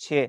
6।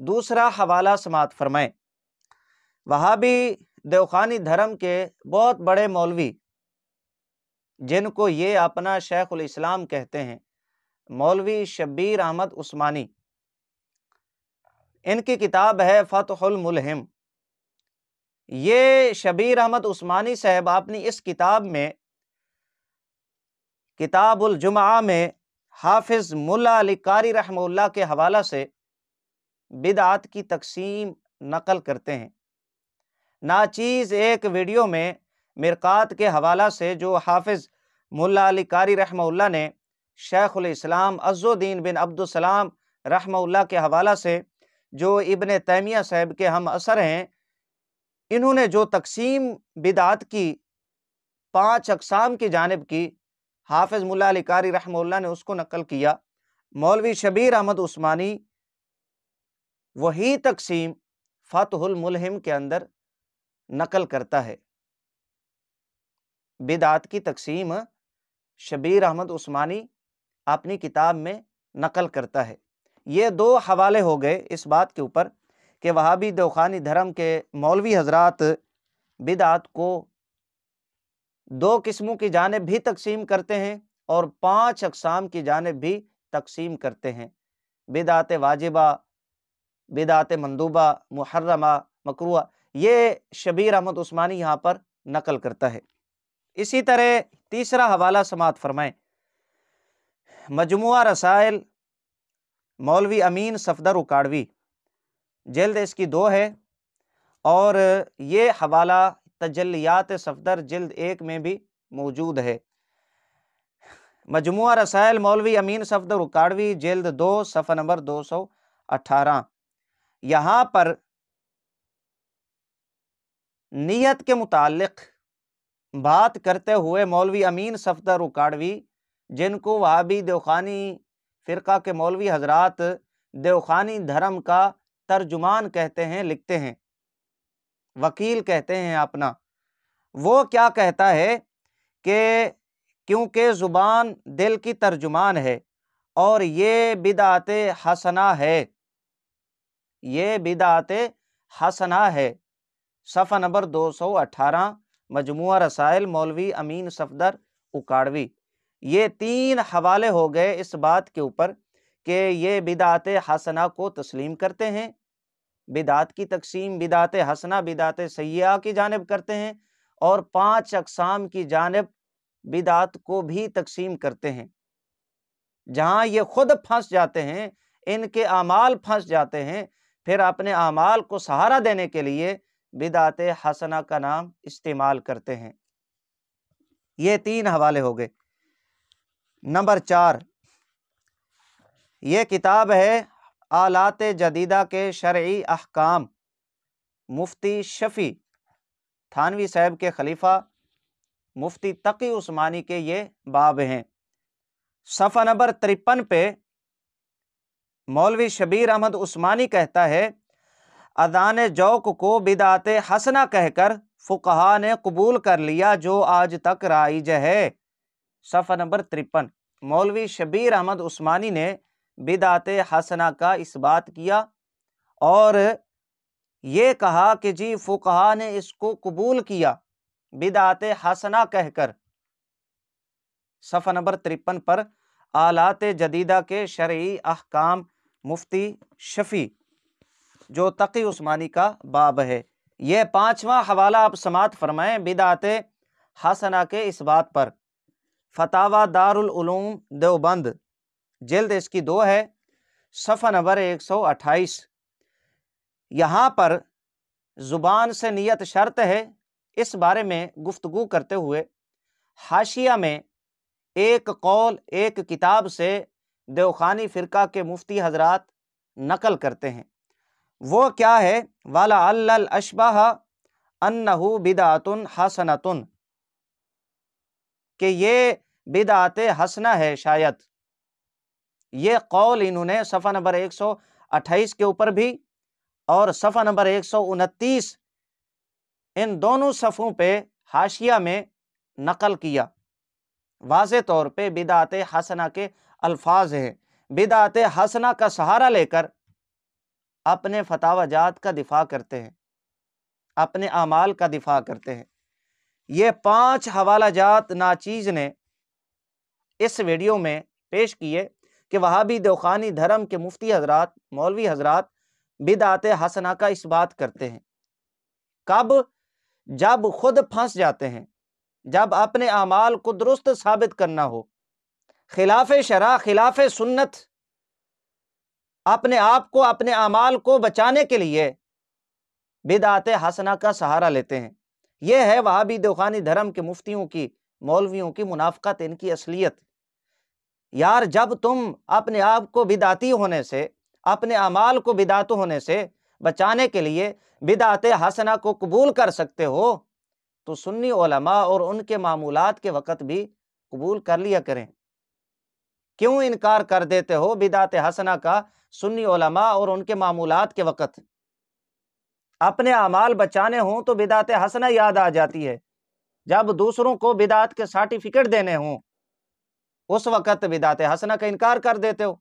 دوسرا حوالہ سماعت فرمائیں۔ وہابی دیوخانی دھرم کے بہت بڑے مولوی جن کو یہ اپنا شیخ الاسلام کہتے ہیں، مولوی شبیر احمد عثمانی، ان کی کتاب ہے فتح الملہم۔ یہ شبیر احمد عثمانی صاحب اپنی اس کتاب میں، کتاب الجمعہ میں، حافظ ملا علی قاری رحمہ اللہ کے حوالہ سے بدعات کی تقسیم نقل کرتے ہیں۔ ناچیز ایک ویڈیو میں مرقات کے حوالہ سے جو حافظ ملا علی قاری رحمہ اللہ نے شیخ الاسلام عز الدین بن عبد السلام رحمہ اللہ کے حوالہ سے، جو ابن تیمیہ صاحب کے ہم اثر ہیں، انہوں نے جو تقسیم بدعات کی 5 اقسام کی جانب کی، حافظ ملا علی قاری رحمہ اللہ نے اس کو نقل کیا۔ مولوی شبیر احمد عثمانی وہی تقسیم فتح الملہم کے اندر نقل کرتا ہے۔ بدعات کی تقسیم شبیر احمد عثمانی اپنی کتاب میں نقل کرتا ہے۔ یہ 2 حوالے ہو گئے اس بات کے اوپر کہ وہابی دیوخانی دھرم کے مولوی حضرات بدعات کو 2 قسموں کی جانب بھی تقسیم کرتے ہیں اور 5 اقسام کی جانب بھی تقسیم کرتے ہیں: بدعات واجبہ، بدعات مندوبہ، محرمہ، مکروہ۔ یہ شبیر احمد عثمانی یہاں پر نقل کرتا ہے۔ اسی طرح تیسرا حوالہ سماعت فرمائیں۔ مجموعہ رسائل مولوی امین صفدر اکاڑوی، جلد اس کی 2 ہے، اور یہ حوالہ تجلیات صفدر جلد 1 میں بھی موجود ہے۔ مجموعہ رسائل مولوی امین صفدر اکاڑوی جلد 2 صفحہ نمبر 218۔ یہاں پر نیت کے متعلق بات کرتے ہوئے مولوی امین صفدر اکاڑوی، جن کو وہابی دیوخانی فرقہ کے مولوی حضرات دیوخانی دھرم کا ترجمان کہتے ہیں، لکھتے ہیں، وکیل کہتے ہیں اپنا، وہ کیا کہتا ہے کہ کیونکہ زبان دل کی ترجمان ہے اور یہ بدعت حسنہ ہے، یہ بدعت حسنہ ہے، صفحہ نمبر 218، مجموعہ رسائل مولوی امین صفدر اکاڑوی۔ یہ 3 حوالے ہو گئے اس بات کے اوپر کہ یہ بدعت حسنہ کو تسلیم کرتے ہیں، بدعات کی تقسیم بدعت حسنہ بدعت سیئہ کی جانب کرتے ہیں، اور 5 اقسام کی جانب بدعات کو بھی تقسیم کرتے ہیں۔ جہاں یہ خود پھنس جاتے ہیں، ان کے اعمال پھنس جاتے ہیں، پھر اپنے اعمال کو سہارا دینے کے لیے بدعت حسنہ کا نام استعمال کرتے ہیں۔ یہ 3 حوالے ہو گئے۔ نمبر 4، یہ کتاب ہے آلات جدیدہ کے شرعی احکام، مفتی شفیع تھانوی صاحب کے خلیفہ مفتی تقی عثمانی کے یہ باب ہیں۔ صفحہ نمبر 53 پہ مولوی شبیر احمد عثمانی کہتا ہے، اذان جوق کو بدعت حسنہ کہہ کر فقہا نے قبول کر لیا جو آج تک رائج ہے۔ صفحہ نمبر 53، مولوی شبیر احمد عثمانی نے بدعت حسنہ کا اس بات کیا اور یہ کہا کہ جی فقہا نے اس کو قبول کیا بدعت حسنہ کہہ کر۔ صفحہ نمبر 53 پر آلات جدیدہ کے شرعی احکام مفتی شفیع جو تقی عثمانی کا باب ہے۔ یہ 5واں حوالہ آپ سماعت فرمائیں بدعت حسنہ کے اس بات پر۔ فتاوی دارالعلوم دیوبند جلد اس کی 2 ہے، صفحہ نمبر 128۔ یہاں پر زبان سے نیت شرط ہے، اس بارے میں گفتگو کرتے ہوئے حاشیہ میں ایک قول ایک کتاب سے دیوخانی فرقہ کے مفتی حضرات نقل کرتے ہیں۔ وہ کیا ہے؟ وَلَعَلَّ الْأَشْبَهَ أَنَّهُ بِدْعَةٌ حَسَنَةٌ، کہ یہ بدعت حسنہ ہے شاید۔ یہ قول انہوں نے صفحہ نمبر 128 کے اوپر بھی اور صفحہ نمبر 129 ان دونوں صفحوں پہ حاشیہ میں نقل کیا۔ واضح طور پہ بدعت حسنہ کے الفاظ ہیں۔ بدعت حسنہ کا سہارا لے کر اپنے فتاوی جات کا دفاع کرتے ہیں، اپنے اعمال کا دفاع کرتے ہیں۔ یہ 5 حوالہ جات ناچیز نے اس ویڈیو میں پیش کیے کہ وہابی دیوبندی دھرم کے مفتی حضرات، مولوی حضرات بدعت حسنہ کا اس بات کرتے ہیں۔ کب؟ جب خود پھنس جاتے ہیں، جب اپنے اعمال کو درست ثابت کرنا ہو، خلاف شرع، خلاف سنت، اپنے آپ کو، اپنے اعمال کو بچانے کے لیے بدعت حسنہ کا سہارا لیتے ہیں۔ یہ ہے وہابی دیوبندی دھرم کے مفتیوں کی، مولویوں کی منافقت، ان کی اصلیت۔ یار جب تم اپنے آپ کو بدعتی ہونے سے، اپنے اعمال کو بدعت ہونے سے بچانے کے لیے بدعت حسنہ کو قبول کر سکتے ہو تو سنی علماء اور ان کے معمولات کے وقت بھی قبول کر لیا کریں۔ کیوں انکار کر دیتے ہو بدعت حسنہ کا سنی علماء اور ان کے معمولات کے وقت؟ اپنے اعمال بچانے ہوں تو بدعت حسنہ یاد آ جاتی ہے، جب دوسروں کو بدعت کے سرٹیفکیٹ دینے ہوں اس وقت بدعت حسنہ کا انکار کر دیتے ہو۔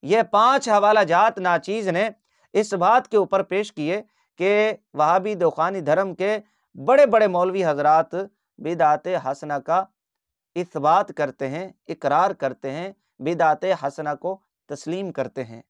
یہ 5 حوالہ جات ناچیز نے اس بات کے اوپر پیش کیے کہ وہابی دیوبندی دھرم کے بڑے بڑے مولوی حضرات بدعت حسنہ کا اثبات کرتے ہیں، اقرار کرتے ہیں، بدعت حسنہ کو تسلیم کرتے ہیں۔